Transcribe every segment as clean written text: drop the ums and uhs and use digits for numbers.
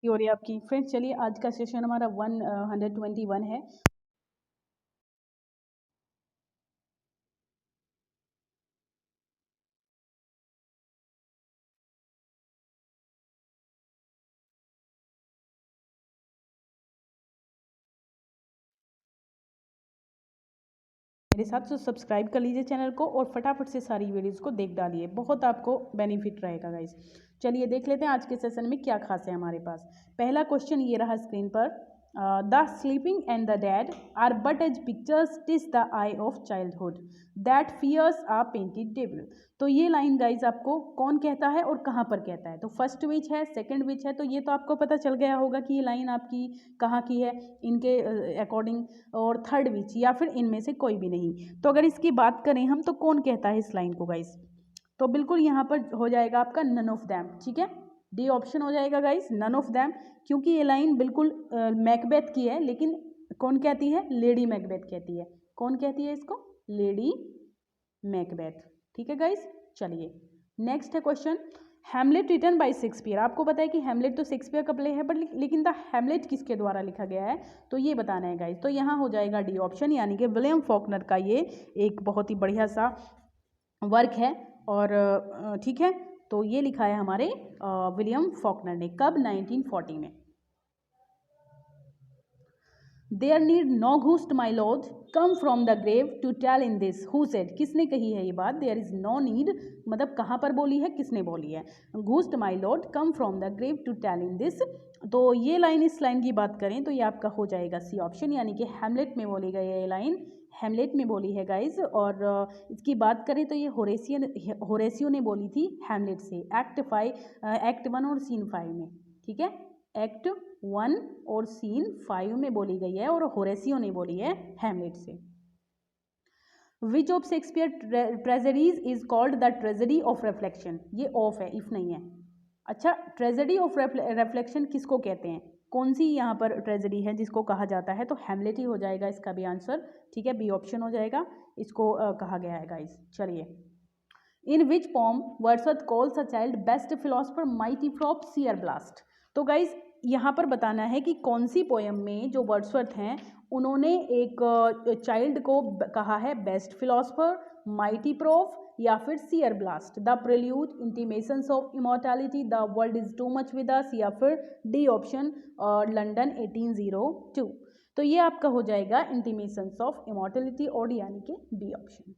ये हो रही है आपकी। फ्रेंड्स चलिए आज का सेशन हमारा 121 है। मेरे साथ तो सब्सक्राइब कर लीजिए चैनल को और फटाफट से सारी वीडियोस को देख डालिए, बहुत आपको बेनिफिट रहेगा गाइस। चलिए देख लेते हैं आज के सेशन में क्या खास है हमारे पास। पहला क्वेश्चन ये रहा स्क्रीन पर, the sleeping and the dead are but as pictures TISS the I of childhood that fears uh painted devil. तो ये लाइन गाइज आपको कौन कहता है और कहाँ पर कहता है? तो फर्स्ट विच है, सेकंड विच है, तो ये तो आपको पता चल गया होगा कि ये लाइन आपकी कहाँ की है इनके अकॉर्डिंग, और थर्ड विच या फिर इनमें से कोई भी नहीं। तो अगर इसकी बात करें हम तो कौन कहता है इस लाइन को गाइज? तो बिल्कुल यहाँ पर हो जाएगा आपका नन ऑफ दैम। ठीक है, डी ऑप्शन हो जाएगा गाइज, नन ऑफ दैम, क्योंकि ये लाइन बिल्कुल मैकबेथ की है, लेकिन कौन कहती है? लेडी मैकबेथ कहती है। कौन कहती है इसको? Lady Macbeth. ठीक है गाइज, चलिए नेक्स्ट है question, Hamlet written by Shakespeare. आपको पता है कि हैमलेट तो शेक्सपियर का प्ले है, बट लेकिन द हैमलेट किसके द्वारा लिखा गया है? तो ये बताना है गाइज। तो यहाँ हो जाएगा डी ऑप्शन, यानी कि विलियम फॉकनर का ये एक बहुत ही बढ़िया सा वर्क है। और ठीक है, तो ये लिखा है हमारे विलियम फॉकनर ने। कब? 1940 में। There need no ghost my lord come from the grave to tell in this who said. किसने कही है ये बात? देयर इज नो नीड, मतलब कहाँ पर बोली है, किसने बोली है? Ghost my lord come from the grave to tell in this. तो ये लाइन, इस लाइन की बात करें तो ये आपका हो जाएगा सी ऑप्शन, यानी कि हैमलेट में बोली गई है ये लाइन, हैमलेट में बोली है गाइज। और इसकी बात करें तो ये होरेसियो ने बोली थी हैमलेट से, एक्ट 1 और सीन 5 में। ठीक है, एक्ट 1 और सीन 5 में बोली गई है और होरेसियो ने बोली है हैमलेट से। Which of Shakespeare tragedies is called the tragedy of reflection. ये ऑफ है, इफ नहीं है। अच्छा, ट्रेजेडी ऑफ रिफ्लेक्शन किसको कहते हैं? कौन सी यहाँ पर ट्रेजेडी है जिसको कहा जाता है? तो हैमलेट ही हो जाएगा इसका भी आंसर। ठीक है, बी ऑप्शन हो जाएगा, इसको कहा गया है गाइस। चलिए, in which poem Wordsworth calls a child best philosopher mighty prophet seer blest. तो गाइज यहाँ पर बताना है कि कौन सी पोएम में जो वर्ड्सवर्थ हैं उन्होंने एक चाइल्ड को कहा है बेस्ट फिलोसफर, माइटी प्रोफ या फिर seer blast. The prelude, intimations of immortality, the world is too much with us, या फिर डी ऑप्शन लंदन 1802। तो ये आपका हो जाएगा इंटीमेशंस ऑफ इमॉर्टैलिटी, और यानी कि B option.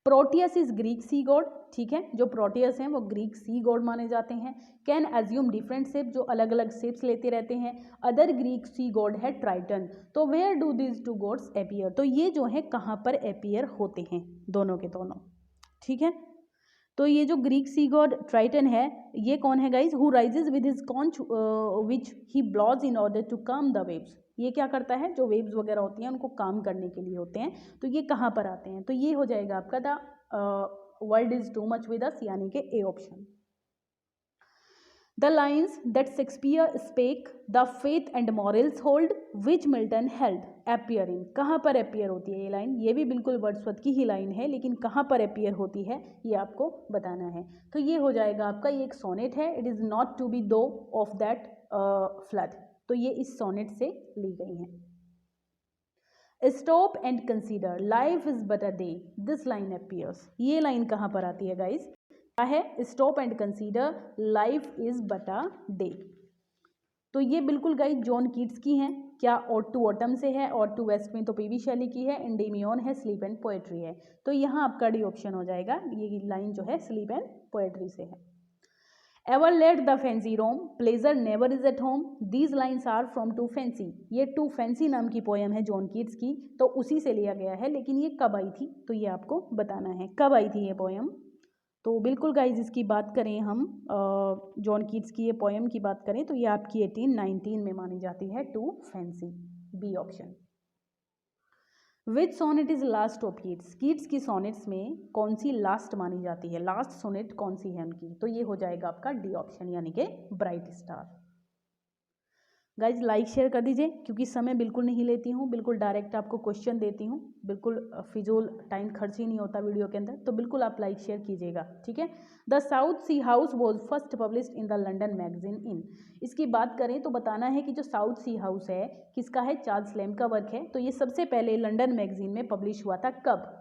Proteus is Greek sea god. ठीक है, जो प्रोटियस हैं वो ग्रीक सी गॉड माने जाते हैं। कैन एज्यूम डिफरेंट शेप, जो अलग अलग शेप्स लेते रहते हैं। अदर ग्रीक सी गॉड है ट्राइटन। तो where do this two gods appear. तो ये जो है कहाँ पर अपीयर होते हैं, दोनों के दोनों। ठीक है, तो ये जो ग्रीक सी गॉड ट्राइटन है, ये कौन है guys? Who rises with his conch which he blows in order to calm the waves. ये क्या करता है? जो वेव्स वगैरह होती हैं उनको काम करने के लिए होते हैं। तो ये कहाँ पर आते हैं? तो ये हो जाएगा आपका the world is too much with us, यानी कि A option. The lines that Shakespeare spake the faith and morals hold which Milton held appear in. कहाँ पर अपीयर होती है ये लाइन? ये भी बिल्कुल वर्ड्सवर्थ की ही लाइन है, लेकिन कहाँ पर अपीयर होती है ये आपको बताना है। तो ये हो जाएगा आपका, ये एक सोनेट है, it is not to be thought of that flood. तो ये इस सोनेट से ली गई हैं। Stop and consider life is but a day this line appears. ये लाइन कहाँ पर आती है गाइज? क्या है? Stop and consider life is but a day. तो ये बिल्कुल गाइज जॉन कीट्स की हैं। क्या? ऑड टू ऑटम से है, ऑड टू वेस्ट में तो पीवी शैली की है, एंडेमियन है, स्लीप एंड पोएट्री है। तो यहाँ आपका डी ऑप्शन हो जाएगा, ये लाइन जो है स्लीप एंड पोएट्री से है। Ever let the fancy roam, pleasure never is at home, these lines are from to fancy. ये टू फैंसी नाम की पोएम है जॉन कीट्स की, तो उसी से लिया गया है। लेकिन ये कब आई थी? तो ये आपको बताना है कब आई थी ये पोएम। तो बिल्कुल गाइज इसकी बात करें हम, जॉन कीट्स की ये पोएम की बात करें तो ये आपकी 1819 में मानी जाती है, to fancy, B option. Which sonnet is last of Keats. Keats की सोनेट्स में कौन सी लास्ट मानी जाती है? लास्ट सोनेट कौन सी है उनकी? तो ये हो जाएगा आपका डी ऑप्शन, यानी कि bright star. Guys like share कर दीजिए, क्योंकि समय बिल्कुल नहीं लेती हूँ, बिल्कुल डायरेक्ट आपको क्वेश्चन देती हूँ, बिल्कुल फिजूल टाइम खर्च ही नहीं होता वीडियो के अंदर, तो बिल्कुल आप लाइक शेयर कीजिएगा, ठीक है। The South Sea House was first published in the London magazine in, इसकी बात करें तो बताना है कि जो साउथ सी हाउस है किसका है, चार्ल्स लैम्ब का वर्क है, तो ये सबसे पहले लंडन मैगजीन में पब्लिश हुआ था कब,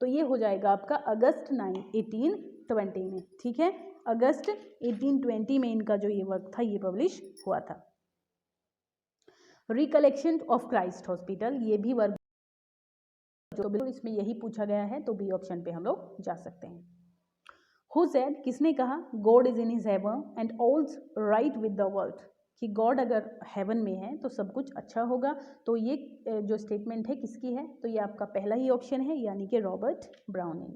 तो ये हो जाएगा आपका अगस्त 1820 में, ठीक है, अगस्त 1820 में इनका जो ये वर्क था ये पब्लिश हुआ था। रिकलेक्शन ऑफ क्राइस्ट हॉस्पिटल, ये भी वर्क जो बिल्कुल इसमें यही पूछा गया है, तो बी ऑप्शन पे हम लोग जा सकते हैं। हु सेड, किसने कहा, God is in his heaven and all's right with the world, कि गॉड अगर हेवन में है तो सब कुछ अच्छा होगा, तो ये जो स्टेटमेंट है किसकी है, तो ये आपका पहला ही ऑप्शन है, यानी कि रॉबर्ट ब्राउनिंग।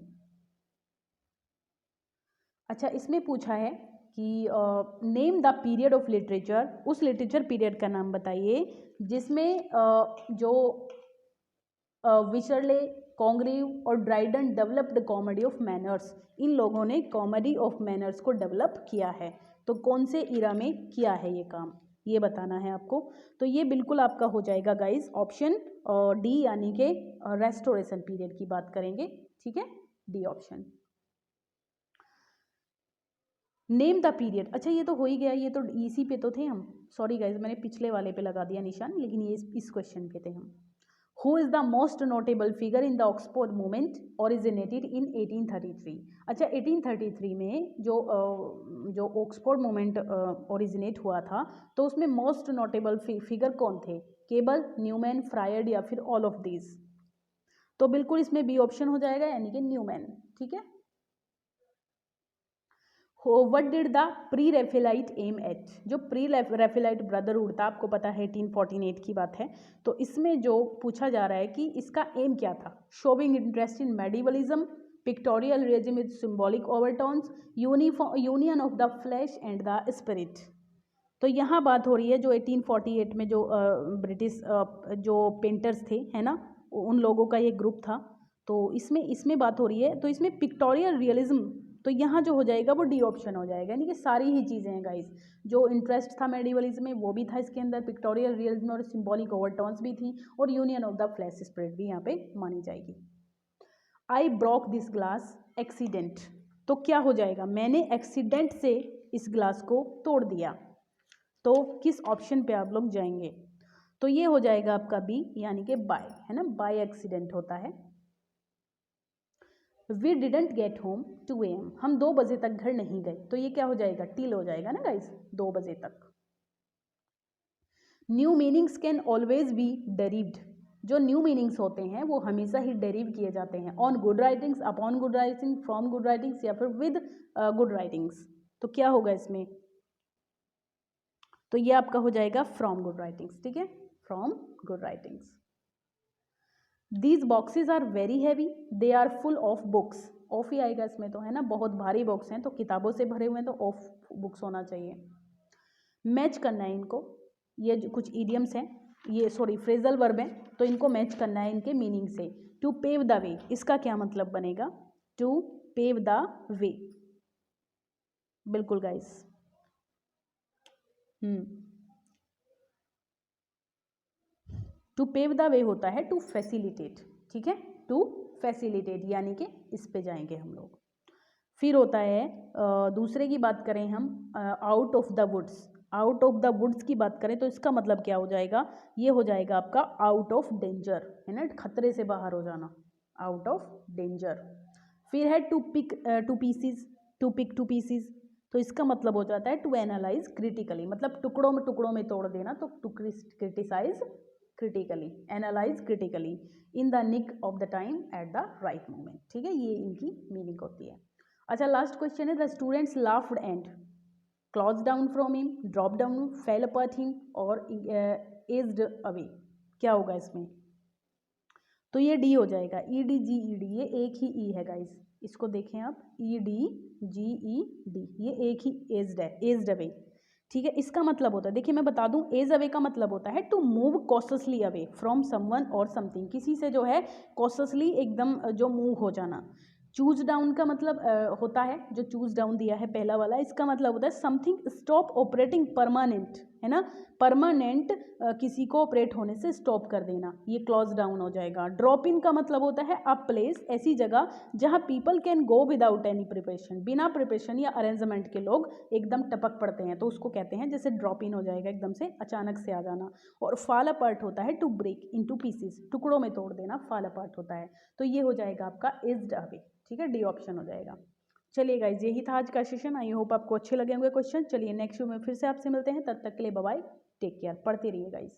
अच्छा, इसमें पूछा है कि name the period of literature, उस लिटरेचर पीरियड का नाम बताइए जिसमें जो विचरले, कॉन्ग्रीव और Dryden developed comedy of manners, इन लोगों ने कॉमेडी ऑफ मैनर्स को डेवलप किया है, तो कौन से इरा में किया है ये काम, ये बताना है आपको। तो ये बिल्कुल आपका हो जाएगा गाइस ऑप्शन डी, यानी कि रेस्टोरेशन पीरियड की बात करेंगे, ठीक है, D option. Name the period, अच्छा ये तो हो ही गया, ये तो इसी पे तो थे हम, सॉरी गाइज मैंने पिछले वाले पे लगा दिया निशान, लेकिन ये इस क्वेश्चन पे थे हम। Who is the most notable figure in the Oxford movement originated in 1833, अच्छा 1833 में जो ऑक्सफोर्ड मूवमेंट ओरिजिनेट हुआ था, तो उसमें मोस्ट नोटेबल फिगर कौन थे, केबल, न्यूमैन, फ्रायड या फिर ऑल ऑफ दीज, तो बिल्कुल इसमें बी ऑप्शन हो जाएगा, यानी कि न्यूमैन, ठीक है। What did the Pre-Raphaelite aim at, जो प्री रेफेलाइट ब्रदरहुड था, आपको पता है 1848 की बात है, तो इसमें जो पूछा जा रहा है कि इसका एम क्या था, showing interest in medievalism, pictorial realism with symbolic overtones, union of the flesh and the spirit, तो यहाँ बात हो रही है जो 1848 में जो ब्रिटिश जो पेंटर्स थे, है ना, उन लोगों का ये ग्रुप था, तो इसमें बात हो रही है, तो इसमें पिक्टोरियल रियलिज्म, तो यहाँ जो हो जाएगा वो डी ऑप्शन हो जाएगा, यानी कि सारी ही चीज़ें हैं गाइस, जो इंटरेस्ट था मेडिवलिज्म में वो भी था इसके अंदर, पिक्टोरियल रियलिज्म और सिंबॉलिक ओवरटोन्स भी थी, और union of the flash spirit भी यहाँ पे मानी जाएगी। I broke this glass accident, तो क्या हो जाएगा, मैंने एक्सीडेंट से इस ग्लास को तोड़ दिया, तो किस ऑप्शन पे आप लोग जाएंगे, तो ये हो जाएगा आपका बी, यानी कि बाय, है ना, बाय एक्सीडेंट होता है। We didn't get home 2 AM, हम 2 बजे तक घर नहीं गए, तो ये क्या हो जाएगा, टिल हो जाएगा ना गाइस, 2 बजे तक। New meanings can always be derived, जो न्यू मीनिंग्स होते हैं वो हमेशा ही डेरिव किए जाते हैं, on good writings, upon good writing, from good writings या फिर विद गुड राइटिंग्स, तो क्या होगा इसमें, तो ये आपका हो जाएगा फ्रॉम गुड राइटिंग्स, ठीक है, from good writings. These boxes are very heavy, they are full of books, of ही आएगा इसमें तो, है ना, बहुत भारी बॉक्स हैं, तो किताबों से भरे हुए हैं, तो ऑफ बुक्स होना चाहिए। मैच करना है इनको, ये जो कुछ इडियम्स हैं, ये सॉरी फ्रेजल वर्ब हैं, तो इनको मैच करना है इनके मीनिंग से। टू पेव द वे, इसका क्या मतलब बनेगा, टू पेव द वे, बिल्कुल guys, to pave the way होता है टू फैसिलिटेट, ठीक है, टू फैसिलिटेट, यानी कि इस पे जाएंगे हम लोग। फिर होता है दूसरे की बात करें हम, out of the woods, out of the woods की बात करें तो इसका मतलब क्या हो जाएगा, ये हो जाएगा आपका आउट ऑफ डेंजर, है ना, खतरे से बाहर हो जाना, आउट ऑफ डेंजर। फिर है to pick to pieces, to pick to pieces, तो इसका मतलब हो जाता है टू एनालाइज क्रिटिकली, मतलब टुकड़ों में तोड़ देना, तो to criticise critically, analyse critically, in the nick of the time at the right moment, ठीक है, ये इनकी मीनिंग होती है। अच्छा, लास्ट क्वेश्चन है, the students laughed and claws down from him, drop down, fell upon him और edged away, क्या होगा इसमें, तो ये डी हो जाएगा, E D G E D, ये एक ही ई है गाइस, इसको देखें आप, E D G E D, ये एक ही एज्ड है, एज्ड अवे, ठीक है। इसका मतलब होता है, देखिए मैं बता दूं, एज अवे का मतलब होता है to move cautiously away from someone और समथिंग, किसी से जो है कॉशसली एकदम जो मूव हो जाना। चूज डाउन का मतलब होता है, जो चूज डाउन दिया है पहला वाला, इसका मतलब होता है समथिंग स्टॉप ऑपरेटिंग परमानेंट, है ना। परमानेंट किसी को ऑपरेट होने से स्टॉप कर देना, ये क्लोज डाउन हो जाएगा। ड्रॉप इन का मतलब होता है अ प्लेस, ऐसी जगह जहाँ people can go without any preparation, बिना प्रिपरेशन या अरेंजमेंट के लोग एकदम टपक पड़ते हैं, तो उसको कहते हैं जैसे ड्रॉप इन हो जाएगा, एकदम से अचानक से आ जाना। और फॉल अपार्ट होता है टू ब्रेक इनटू पीसेस, टुकड़ों में तोड़ देना फॉल अपार्ट होता है। तो ये हो जाएगा आपका इज्ड अवे, ठीक है, डी ऑप्शन हो जाएगा। चलिए गाइज, यही था आज का सेशन। आई होप आपको अच्छे लगे होंगे क्वेश्चन। चलिए नेक्स्ट वीडियो में फिर से आपसे मिलते हैं, तब तक के लिए बाय बाय, टेक केयर, पढ़ते रहिए गाइज।